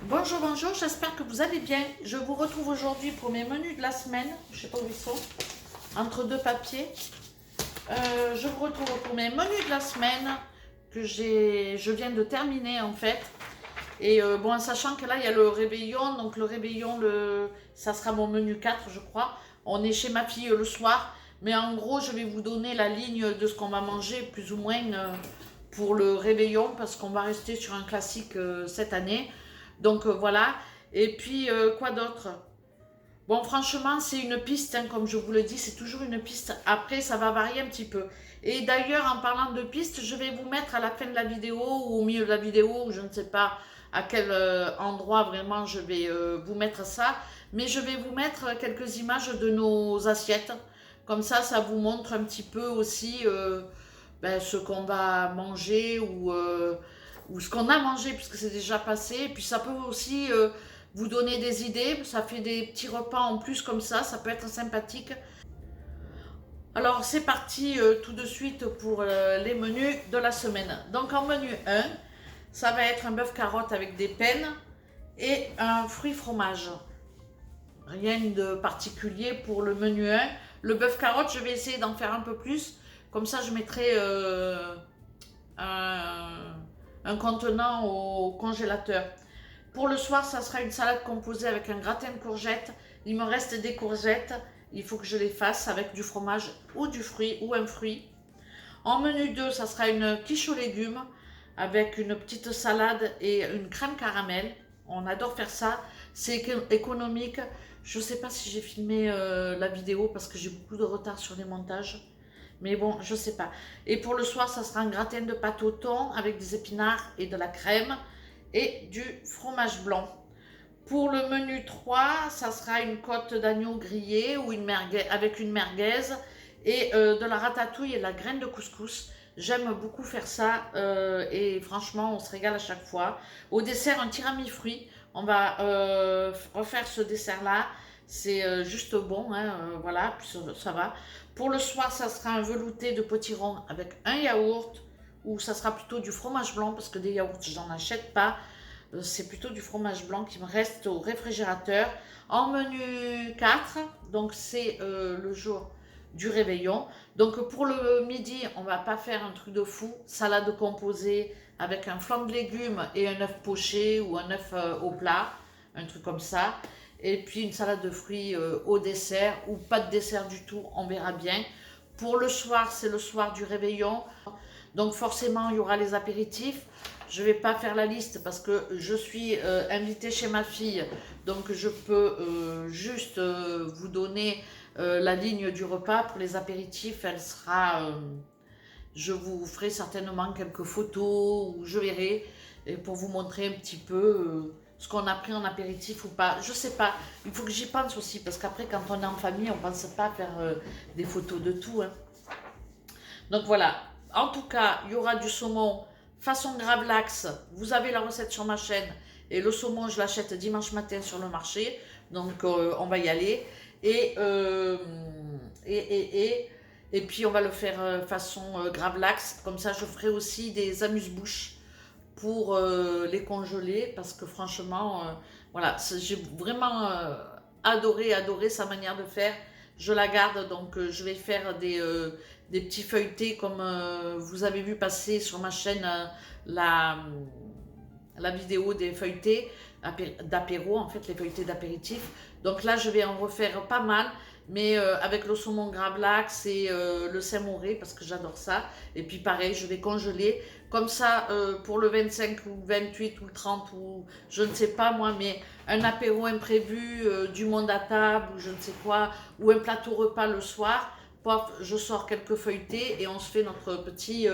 Bonjour, bonjour, j'espère que vous allez bien. Je vous retrouve aujourd'hui pour mes menus de la semaine. Je ne sais pas où ils sont, entre deux papiers. Je vous retrouve pour mes menus de la semaine que je viens de terminer en fait. Et bon, en sachant que là, il y a le réveillon. Donc le réveillon, ça sera mon menu 4, je crois. On est chez ma fille le soir. Mais en gros, je vais vous donner la ligne de ce qu'on va manger, plus ou moins, pour le réveillon, parce qu'on va rester sur un classique cette année. Donc voilà. Et puis, quoi d'autre? Bon, franchement, c'est une piste, hein, comme je vous le dis, c'est toujours une piste. Après, ça va varier un petit peu. Et d'ailleurs, en parlant de piste, je vais vous mettre à la fin de la vidéo ou au milieu de la vidéo, je ne sais pas à quel endroit vraiment je vais vous mettre ça, mais je vais vous mettre quelques images de nos assiettes. Comme ça vous montre un petit peu aussi ce qu'on va manger ou ce qu'on a mangé puisque c'est déjà passé. Et puis ça peut aussi vous donner des idées, ça fait des petits repas en plus comme ça peut être sympathique. Alors c'est parti tout de suite pour les menus de la semaine. Donc en menu 1, ça va être un bœuf carotte avec des pennes et un fruit fromage. Rien de particulier pour le menu 1. Le bœuf carotte, je vais essayer d'en faire un peu plus. Comme ça, je mettrai un contenant au congélateur. Pour le soir, ça sera une salade composée avec un gratin de courgettes. Il me reste des courgettes. Il faut que je les fasse avec du fromage ou du fruit ou un fruit. En menu 2, ça sera une quiche aux légumes avec une petite salade et une crème caramel. On adore faire ça. C'est économique. Je ne sais pas si j'ai filmé la vidéo parce que j'ai beaucoup de retard sur les montages. Mais bon, je ne sais pas. Et pour le soir, ça sera un gratin de pâte au thon avec des épinards et de la crème et du fromage blanc. Pour le menu 3, ça sera une côte d'agneau grillée ou une merguez, avec une merguez et de la ratatouille et de la graine de couscous. J'aime beaucoup faire ça et franchement, on se régale à chaque fois. Au dessert, un tiramisu fruit. On va refaire ce dessert-là. C'est juste bon, hein, voilà, puis ça va. Pour le soir, ça sera un velouté de potiron avec un yaourt ou ça sera plutôt du fromage blanc parce que des yaourts, j'en achète pas. C'est plutôt du fromage blanc qui me reste au réfrigérateur. En menu 4, donc c'est le jour du réveillon. Donc pour le midi, on va pas faire un truc de fou. Salade composée avec un flanc de légumes et un œuf poché ou un œuf au plat, un truc comme ça. Et puis une salade de fruits au dessert ou pas de dessert du tout, on verra bien. Pour le soir, c'est le soir du réveillon. Donc forcément, il y aura les apéritifs. Je ne vais pas faire la liste parce que je suis invitée chez ma fille. Donc je peux juste vous donner la ligne du repas. Pour les apéritifs, elle sera... je vous ferai certainement quelques photos ou je verrai et pour vous montrer un petit peu ce qu'on a pris en apéritif ou pas. Je sais pas, il faut que j'y pense aussi parce qu'après quand on est en famille, on ne pense pas faire des photos de tout, hein. Donc voilà, en tout cas, il y aura du saumon façon gravlax. Vous avez la recette sur ma chaîne. Et le saumon, je l'achète dimanche matin sur le marché. Donc on va y aller. Et, euh, et, et, et, et puis on va le faire façon gravlax. Comme ça, je ferai aussi des amuse-bouches pour les congeler. Parce que franchement, voilà, j'ai vraiment adoré sa manière de faire. Je la garde, donc je vais faire des petits feuilletés comme vous avez vu passer sur ma chaîne la, la vidéo des feuilletés d'apéro, en fait les feuilletés d'apéritif. Donc là je vais en refaire pas mal, mais avec le saumon gravlax et le saumon parce que j'adore ça. Et puis pareil, je vais congeler comme ça pour le 25 ou 28 ou le 30 ou je ne sais pas moi, mais un apéro imprévu, du monde à table ou je ne sais quoi, ou un plateau repas le soir. Pof, je sors quelques feuilletés et on se fait notre petit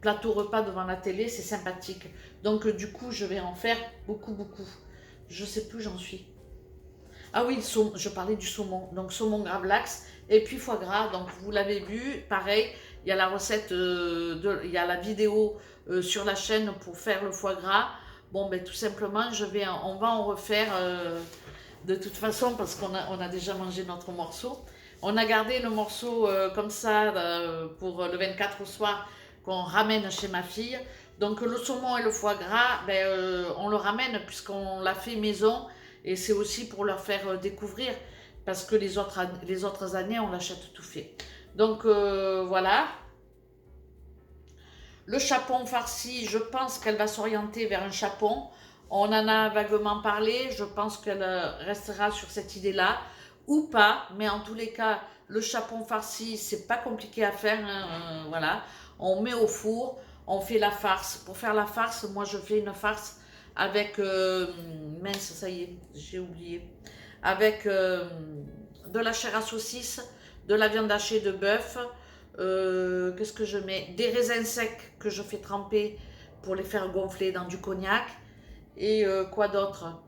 plateau repas devant la télé, c'est sympathique. Donc du coup, je vais en faire beaucoup. Je sais plus où j'en suis. Ah oui, je parlais du saumon. Donc saumon gravlax et puis foie gras. Donc vous l'avez vu, pareil, il y a la recette, il y a la vidéo sur la chaîne pour faire le foie gras. Bon, ben tout simplement, on va en refaire de toute façon parce on a déjà mangé notre morceau. On a gardé le morceau comme ça pour le 24 au soir qu'on ramène chez ma fille. Donc le saumon et le foie gras, ben, on le ramène puisqu'on l'a fait maison et c'est aussi pour leur faire découvrir parce que les autres années, on l'achète tout fait. Donc voilà. Le chapon farci, je pense qu'elle va s'orienter vers un chapon. On en a vaguement parlé, je pense qu'elle restera sur cette idée-là, ou pas, mais en tous les cas, le chapon farci, c'est pas compliqué à faire, hein, voilà. On met au four, on fait la farce. Pour faire la farce, moi je fais une farce avec, mince, ça y est, j'ai oublié, avec de la chair à saucisse, de la viande hachée de bœuf, qu'est-ce que je mets? Des raisins secs que je fais tremper pour les faire gonfler dans du cognac. Et quoi d'autre?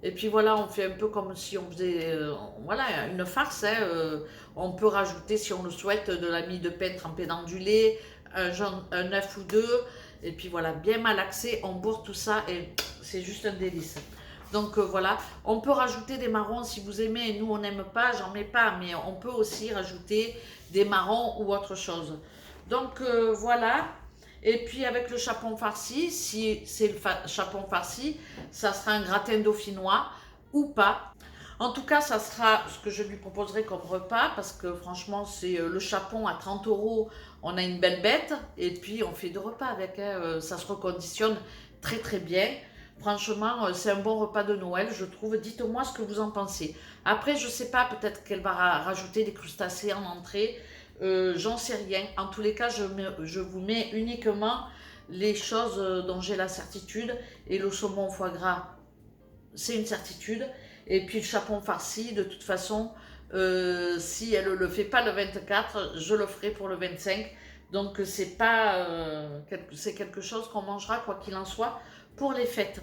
Et puis voilà, on fait un peu comme si on faisait voilà, une farce. Hein, on peut rajouter, si on le souhaite, de la mie de pain trempée dans du lait, un œuf ou deux. Et puis voilà, bien malaxé, on bourre tout ça et c'est juste un délice. Donc voilà, on peut rajouter des marrons si vous aimez. Nous, on n'aime pas, j'en mets pas, mais on peut aussi rajouter des marrons ou autre chose. Donc voilà. Et puis avec le chapon farci, si c'est le chapon farci, ça sera un gratin dauphinois ou pas. En tout cas, ça sera ce que je lui proposerai comme repas parce que franchement, c'est le chapon à 30 €. On a une belle bête et puis on fait deux repas avec. Hein, ça se reconditionne très très bien. Franchement, c'est un bon repas de Noël, je trouve. Dites-moi ce que vous en pensez. Après, je sais pas, peut-être qu'elle va rajouter des crustacés en entrée. J'en sais rien. En tous les cas, je vous mets uniquement les choses dont j'ai la certitude. Et le saumon foie gras, c'est une certitude. Et puis le chapon farci, de toute façon, si elle ne le fait pas le 24, je le ferai pour le 25. Donc c'est pas, c'est quelque chose qu'on mangera, quoi qu'il en soit, pour les fêtes.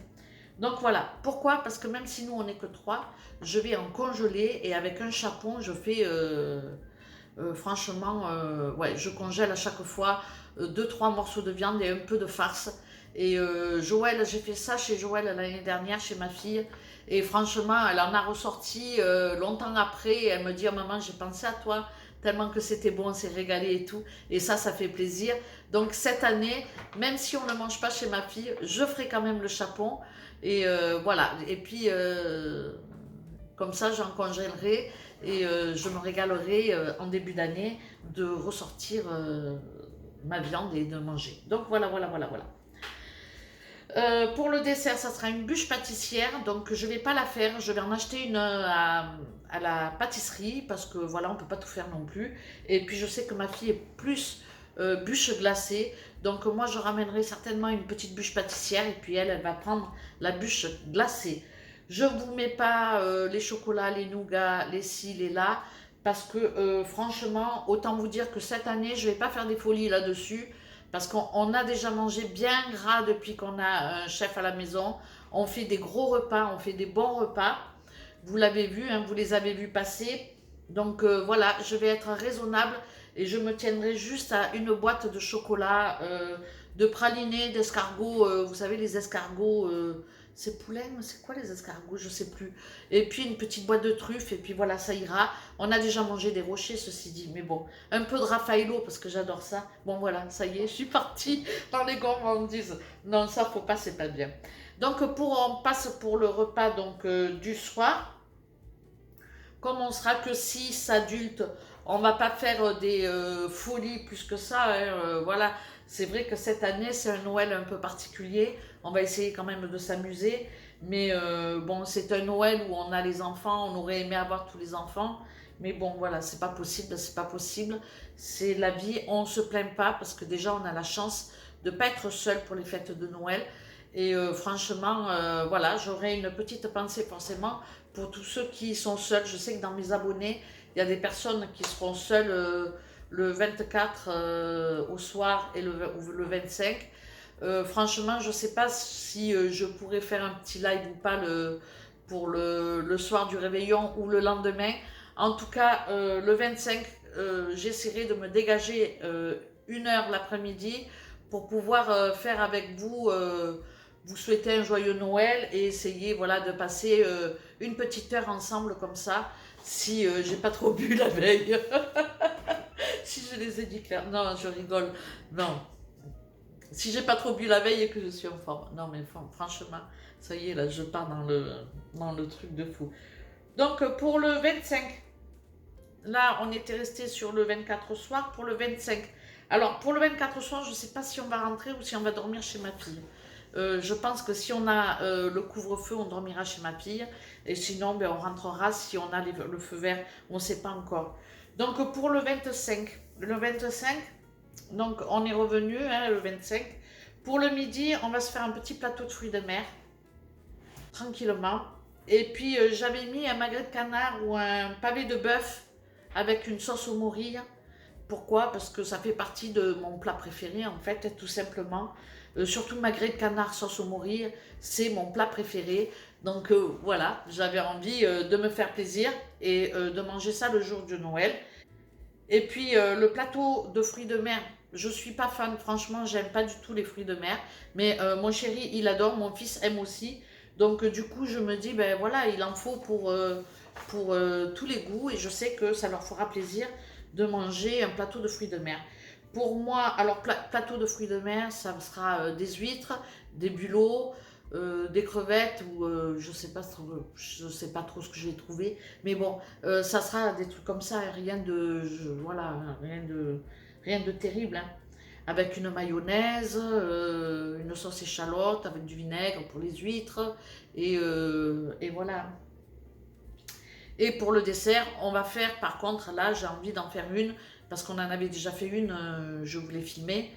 Donc voilà. Pourquoi? Parce que même si nous, on n'est que trois, je vais en congeler. Et avec un chapon, je fais... franchement, ouais, je congèle à chaque fois 2-3 morceaux de viande et un peu de farce. Et Joël, j'ai fait ça chez Joël l'année dernière, chez ma fille. Et franchement, elle en a ressorti longtemps après. Et elle me dit, oh, maman, j'ai pensé à toi, tellement que c'était bon, on s'est régalé et tout. Et ça fait plaisir. Donc cette année, même si on ne mange pas chez ma fille, je ferai quand même le chapon. Et voilà. Et puis, comme ça, j'en congèlerai et je me régalerai en début d'année de ressortir ma viande et de manger. Donc voilà, voilà, voilà, voilà. Pour le dessert, ça sera une bûche pâtissière. Donc je ne vais pas la faire. Je vais en acheter une à la pâtisserie parce que voilà, on ne peut pas tout faire non plus. Et puis je sais que ma fille est plus bûche glacée. Donc moi, je ramènerai certainement une petite bûche pâtissière. Et puis elle va prendre la bûche glacée. Je ne vous mets pas les chocolats, les nougats, les ci, les là. Parce que franchement, autant vous dire que cette année, je ne vais pas faire des folies là-dessus. Parce qu'on a déjà mangé bien gras depuis qu'on a un chef à la maison. On fait des gros repas, on fait des bons repas. Vous l'avez vu, hein, vous les avez vus passer. Donc voilà, je vais être raisonnable et je me tiendrai juste à une boîte de chocolat, de pralinés, d'escargots. Vous savez, les escargots, c'est poulain, c'est quoi les escargots? Je sais plus. Et puis une petite boîte de truffes et puis voilà, ça ira. On a déjà mangé des rochers, ceci dit, mais bon. Un peu de Raffaello parce que j'adore ça. Bon voilà, ça y est, je suis partie dans les gourmandises. Non, ça faut pas, c'est pas bien. Donc on passe pour le repas donc du soir. Comme on sera que 6 adultes, on va pas faire des folies plus que ça. Hein, voilà, c'est vrai que cette année, c'est un Noël un peu particulier. On va essayer quand même de s'amuser. Mais bon, c'est un Noël où on a les enfants. On aurait aimé avoir tous les enfants. Mais bon, voilà, c'est pas possible, c'est pas possible. C'est la vie, on se plaint pas parce que déjà, on a la chance de pas être seul pour les fêtes de Noël. Et franchement, voilà, j'aurai une petite pensée forcément pour tous ceux qui sont seuls. Je sais que dans mes abonnés, il y a des personnes qui seront seules le 24 au soir et le 25. Franchement, je ne sais pas si je pourrais faire un petit live ou pas pour le soir du réveillon ou le lendemain. En tout cas, le 25, j'essaierai de me dégager 1 heure l'après-midi pour pouvoir faire avec vous, vous souhaiter un joyeux Noël et essayer voilà, de passer une petite heure ensemble comme ça, si j'ai pas trop bu la veille. Si je les ai dit clair. Non, je rigole. Non. Si j'ai pas trop bu la veille et que je suis en forme. Non mais franchement, ça y est, là je pars dans le truc de fou. Donc pour le 25, là on était resté sur le 24 au soir. Pour le 25, alors pour le 24 au soir, je sais pas si on va rentrer ou si on va dormir chez ma fille. Je pense que si on a le couvre-feu, on dormira chez ma fille. Et sinon, ben, on rentrera si on a le feu vert. On ne sait pas encore. Donc pour le 25, donc on est revenu hein, le 25. Pour le midi, on va se faire un petit plateau de fruits de mer, tranquillement. Et puis j'avais mis un magret de canard ou un pavé de bœuf avec une sauce au morille. Pourquoi? Parce que ça fait partie de mon plat préféré en fait, tout simplement. Surtout magret de canard sauce au morille, c'est mon plat préféré. Donc voilà, j'avais envie de me faire plaisir et de manger ça le jour de Noël. Et puis le plateau de fruits de mer, je suis pas fan, franchement, j'aime pas du tout les fruits de mer. Mais mon chéri, il adore, mon fils aime aussi. Donc du coup, je me dis, ben voilà, il en faut pour tous les goûts et je sais que ça leur fera plaisir de manger un plateau de fruits de mer. Pour moi, alors plateau de fruits de mer, ça sera des huîtres, des bulots, des crevettes ou je sais pas trop ce que je vais trouver. Mais bon, ça sera des trucs comme ça, rien de, voilà, rien de terrible. Hein. Avec une mayonnaise, une sauce échalote, avec du vinaigre pour les huîtres, et voilà. Et pour le dessert, on va faire, par contre, là j'ai envie d'en faire une, parce qu'on en avait déjà fait une, je voulais filmer,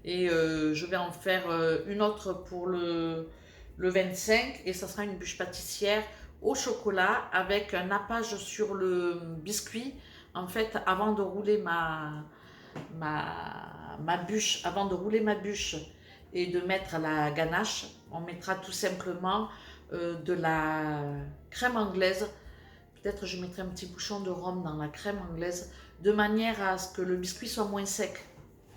et je vais en faire une autre pour le 25, et ça sera une bûche pâtissière au chocolat, avec un nappage sur le biscuit. En fait, avant de rouler ma bûche, avant de rouler ma bûche et de mettre la ganache, on mettra tout simplement de la crème anglaise. Peut-être je mettrai un petit bouchon de rhum dans la crème anglaise, de manière à ce que le biscuit soit moins sec.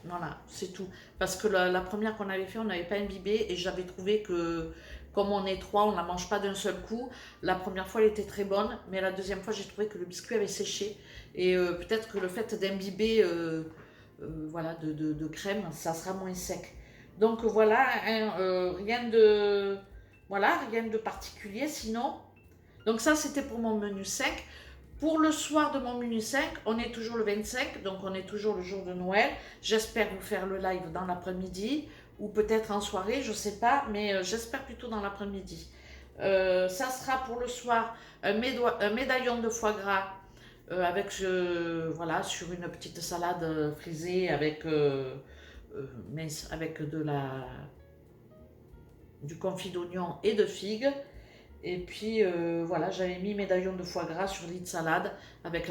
Voilà, c'est tout. Parce que la première qu'on avait fait, on n'avait pas imbibé et j'avais trouvé que, comme on est trois, on ne la mange pas d'un seul coup. La première fois, elle était très bonne, mais la deuxième fois, j'ai trouvé que le biscuit avait séché. Et peut-être que le fait d'imbiber voilà, de crème, ça sera moins sec. Donc voilà, hein, rien de particulier sinon. Donc ça, c'était pour mon menu 5. Pour le soir de mon menu 5, on est toujours le 25, donc on est toujours le jour de Noël. J'espère vous faire le live dans l'après-midi ou peut-être en soirée, je ne sais pas, mais j'espère plutôt dans l'après-midi. Ça sera pour le soir un médaillon de foie gras avec, voilà, sur une petite salade frisée avec du confit d'oignon et de figues. Et puis voilà, j'avais mis médaillon de foie gras sur lit de salade avec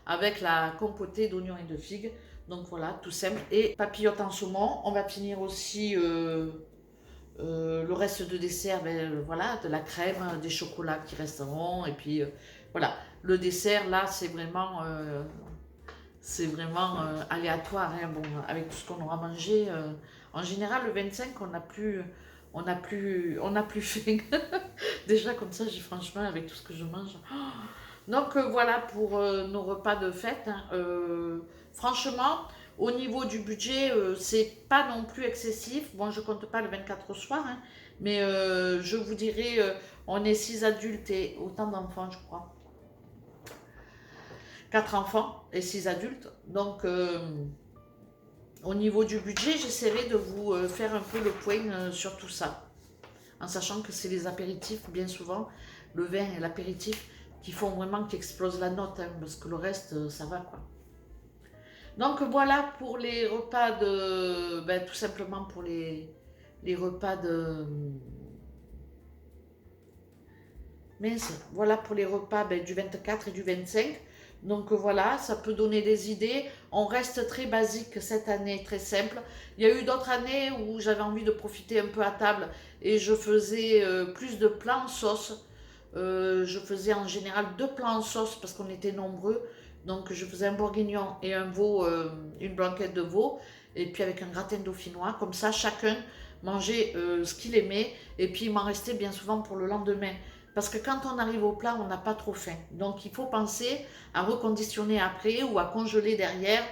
avec la compotée d'oignons et de figues. Donc voilà, tout simple. Et papillote en saumon. On va finir aussi le reste de dessert, ben, voilà, de la crème, des chocolats qui resteront. Et puis voilà, le dessert là, c'est vraiment aléatoire. Hein. Bon, avec tout ce qu'on aura mangé, en général, le 25, on n'a plus faim. Déjà comme ça, j'ai franchement, avec tout ce que je mange. Donc voilà pour nos repas de fête. Hein. Franchement, au niveau du budget, c'est pas non plus excessif. Bon, je compte pas le 24 au soir, hein, mais je vous dirais, on est 6 adultes et autant d'enfants, je crois. 4 enfants et 6 adultes. Donc au niveau du budget, j'essaierai de vous faire un peu le point sur tout ça. En sachant que c'est les apéritifs, bien souvent, le vin et l'apéritif, qui font vraiment qui explosent la note, hein, parce que le reste, ça va quoi. Donc voilà pour les repas de... Ben, tout simplement pour les repas de... Mince, voilà pour les repas ben, du 24 et du 25. Donc voilà, ça peut donner des idées. On reste très basique cette année, très simple. Il y a eu d'autres années où j'avais envie de profiter un peu à table et je faisais plus de plats en sauce. Je faisais en général 2 plats en sauce parce qu'on était nombreux. Donc je faisais un bourguignon et un veau, une blanquette de veau, et puis avec un gratin dauphinois. Comme ça, chacun mangeait ce qu'il aimait, et puis il m'en restait bien souvent pour le lendemain. Parce que quand on arrive au plat, on n'a pas trop faim. Donc il faut penser à reconditionner après ou à congeler derrière.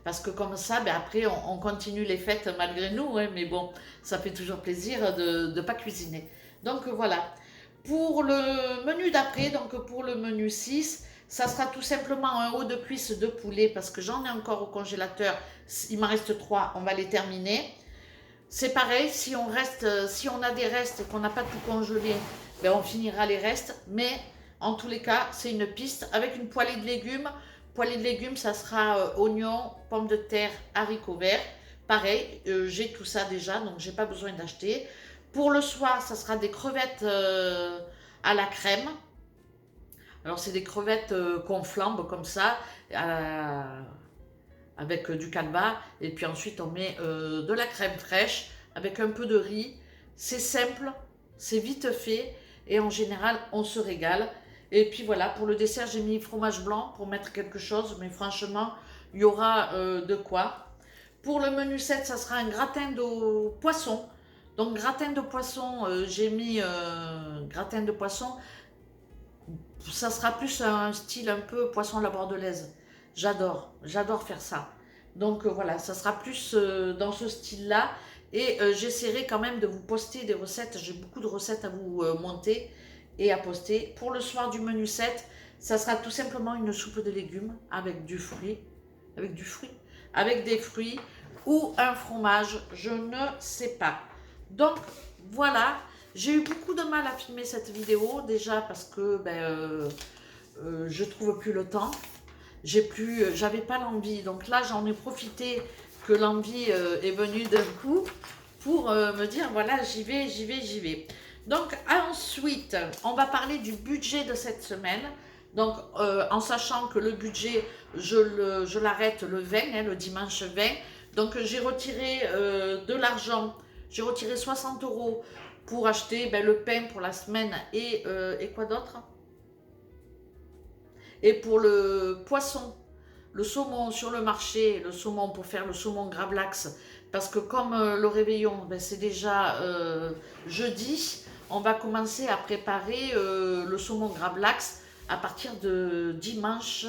parce que comme ça, ben après, on continue les fêtes malgré nous, hein, mais bon, ça fait toujours plaisir de ne pas cuisiner. Donc voilà. Pour le menu d'après, donc pour le menu 6, ça sera tout simplement un haut de cuisse de poulet, parce que j'en ai encore au congélateur, il m'en reste 3, on va les terminer. C'est pareil, si on a des restes et qu'on n'a pas tout congelé, ben on finira les restes. Mais en tous les cas, c'est une piste avec une poêlée de légumes. Poêlée de légumes, ça sera oignons, pommes de terre, haricots verts. Pareil, j'ai tout ça déjà, donc j'ai pas besoin d'acheter. Pour le soir, ça sera des crevettes à la crème. Alors c'est des crevettes qu'on flambe comme ça, avec du calva, et puis ensuite on met de la crème fraîche avec un peu de riz. C'est simple, c'est vite fait, et en général on se régale. Et puis voilà, pour le dessert j'ai mis fromage blanc pour mettre quelque chose, mais franchement il y aura de quoi. Pour le menu 7, ça sera un gratin de poisson. Donc gratin de poisson, j'ai mis gratin de poisson, ça sera plus un style un peu poisson à la bordelaise. J'adore faire ça. Donc voilà, ça sera plus dans ce style-là. Et j'essaierai quand même de vous poster des recettes. J'ai beaucoup de recettes à vous monter et à poster. Pour le soir du menu 7, ça sera tout simplement une soupe de légumes avec du fruit. Avec des fruits ou un fromage, je ne sais pas. Donc voilà, j'ai eu beaucoup de mal à filmer cette vidéo, déjà parce que je trouve plus le temps. J'avais pas l'envie, donc là j'en ai profité que l'envie est venue d'un coup pour me dire voilà, j'y vais. Donc ensuite, on va parler du budget de cette semaine. Donc en sachant que le budget, je l'arrête le 20, hein, le dimanche 20. Donc j'ai retiré de l'argent, j'ai retiré 60 € pour acheter le pain pour la semaine et quoi d'autre? Et pour le poisson, le saumon sur le marché, le saumon pour faire le saumon gravlax, parce que comme le réveillon, c'est déjà jeudi, on va commencer à préparer le saumon gravlax à partir de dimanche.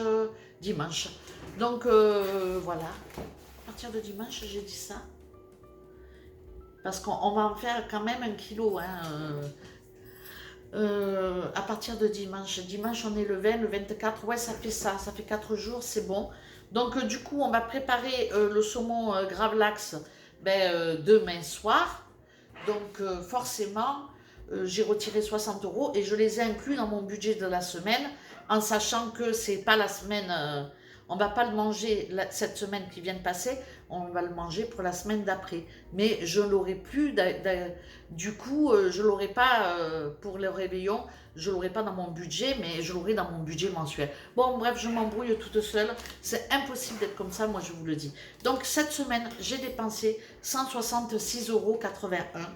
Donc voilà, à partir de dimanche, j'ai dit ça. Parce qu'on va en faire quand même 1 kilo, hein, à partir de dimanche. Dimanche, on est le 20, le 24. Ouais, ça fait 4 jours, c'est bon. Donc, du coup, on va préparer le saumon gravlax demain soir. Donc, forcément, j'ai retiré 60 € et je les ai inclus dans mon budget de la semaine, en sachant que c'est pas la semaine. On va pas le manger cette semaine qui vient de passer, on va le manger pour la semaine d'après. Mais je l'aurai plus, du coup, je l'aurai pas pour le réveillon, je l'aurai pas dans mon budget, mais je l'aurai dans mon budget mensuel. Bon, bref, je m'embrouille toute seule, c'est impossible d'être comme ça, moi je vous le dis. Donc cette semaine, j'ai dépensé 166,81 €.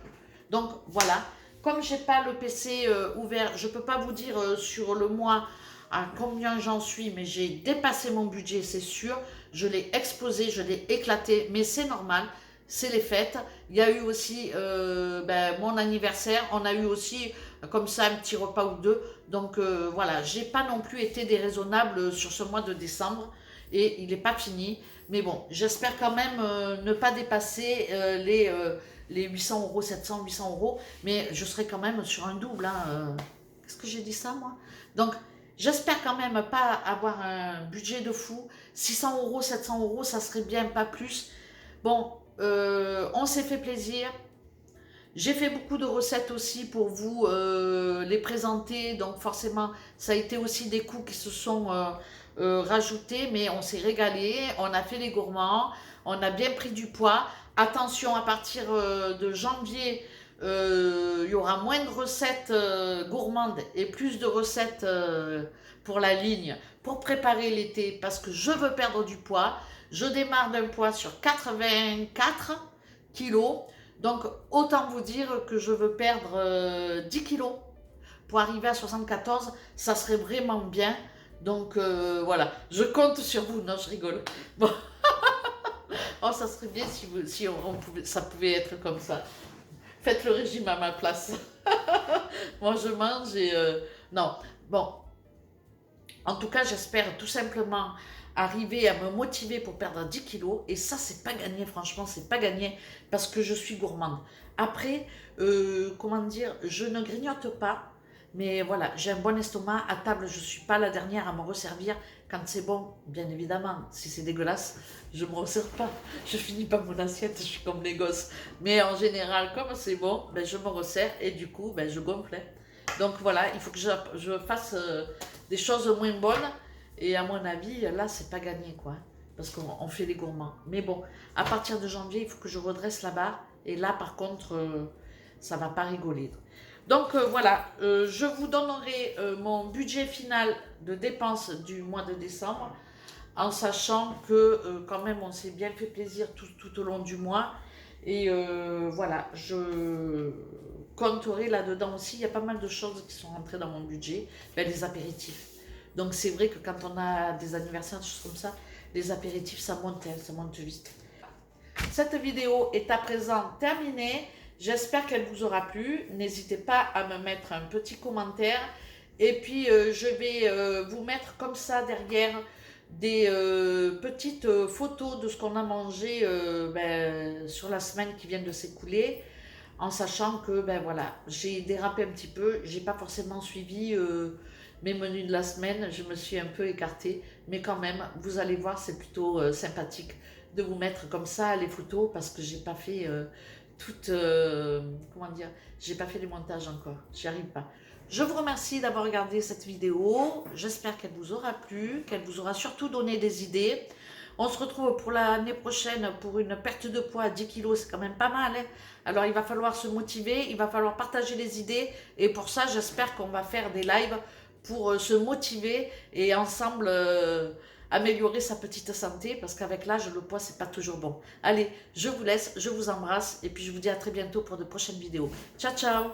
Donc voilà, comme j'ai pas le PC ouvert, je peux pas vous dire sur le mois à combien j'en suis, mais j'ai dépassé mon budget, c'est sûr. Je l'ai explosé, je l'ai éclaté, mais c'est normal, c'est les fêtes. Il y a eu aussi mon anniversaire, on a eu aussi comme ça un petit repas ou deux. Donc voilà, j'ai pas non plus été déraisonnable sur ce mois de décembre et il n'est pas fini. Mais bon, j'espère quand même ne pas dépasser les 800 €, 700, 800 €, mais je serai quand même sur un double. Hein, Qu'est-ce que j'ai dit ça, moi? Donc, j'espère quand même pas avoir un budget de fou. 600 €, 700 €, ça serait bien, pas plus. Bon, on s'est fait plaisir. J'ai fait beaucoup de recettes aussi pour vous les présenter. Donc forcément, ça a été aussi des coûts qui se sont rajoutés. Mais on s'est régalé, on a fait les gourmands, on a bien pris du poids. Attention, à partir de janvier, il y aura moins de recettes gourmandes et plus de recettes pour la ligne, pour préparer l'été, parce que je veux perdre du poids. Je démarre d'un poids sur 84 kilos, donc autant vous dire que je veux perdre 10 kilos pour arriver à 74, ça serait vraiment bien. Donc voilà, je compte sur vous. Non, je rigole. Bon. Oh, ça serait bien si ça pouvait être comme ça. Faites le régime à ma place. Moi, je mange et... Non, bon. En tout cas, j'espère tout simplement arriver à me motiver pour perdre 10 kilos. Et ça, c'est pas gagné, franchement, c'est pas gagné parce que je suis gourmande. Après, comment dire, je ne grignote pas. Mais voilà, j'ai un bon estomac. À table, je ne suis pas la dernière à me resservir. Quand c'est bon, bien évidemment. Si c'est dégueulasse, je ne me resserre pas. Je finis pas mon assiette, je suis comme les gosses. Mais en général, comme c'est bon, ben, je me resserre et du coup, ben, je gonfle. Donc voilà, il faut que je fasse des choses moins bonnes. Et à mon avis, là, c'est pas gagné, quoi. Parce qu'on fait les gourmands. Mais bon, à partir de janvier, il faut que je redresse la barre. Et là, par contre, ça va pas rigoler. Donc voilà, je vous donnerai mon budget final de dépenses du mois de décembre, en sachant que quand même on s'est bien fait plaisir tout au long du mois. Et voilà, je compterai là-dedans aussi, il y a pas mal de choses qui sont rentrées dans mon budget, ben, les apéritifs. Donc c'est vrai que quand on a des anniversaires, des choses comme ça, les apéritifs ça monte vite. Cette vidéo est à présent terminée. J'espère qu'elle vous aura plu. N'hésitez pas à me mettre un petit commentaire. Et puis, je vais vous mettre comme ça derrière des petites photos de ce qu'on a mangé ben, sur la semaine qui vient de s'écouler. En sachant que, ben voilà, j'ai dérapé un petit peu. J'ai pas forcément suivi mes menus de la semaine. Je me suis un peu écartée. Mais quand même, vous allez voir, c'est plutôt sympathique de vous mettre comme ça les photos parce que j'ai pas fait comment dire, j'ai pas fait les montages encore, j'y arrive pas. Je vous remercie d'avoir regardé cette vidéo, j'espère qu'elle vous aura plu, qu'elle vous aura surtout donné des idées. On se retrouve pour l'année prochaine pour une perte de poids à 10 kilos, c'est quand même pas mal. Hein. Alors il va falloir se motiver, il va falloir partager les idées et pour ça j'espère qu'on va faire des lives pour se motiver et ensemble améliorer sa petite santé parce qu'avec l'âge, le poids, c'est pas toujours bon. Allez, je vous laisse, je vous embrasse et puis je vous dis à très bientôt pour de prochaines vidéos. Ciao, ciao!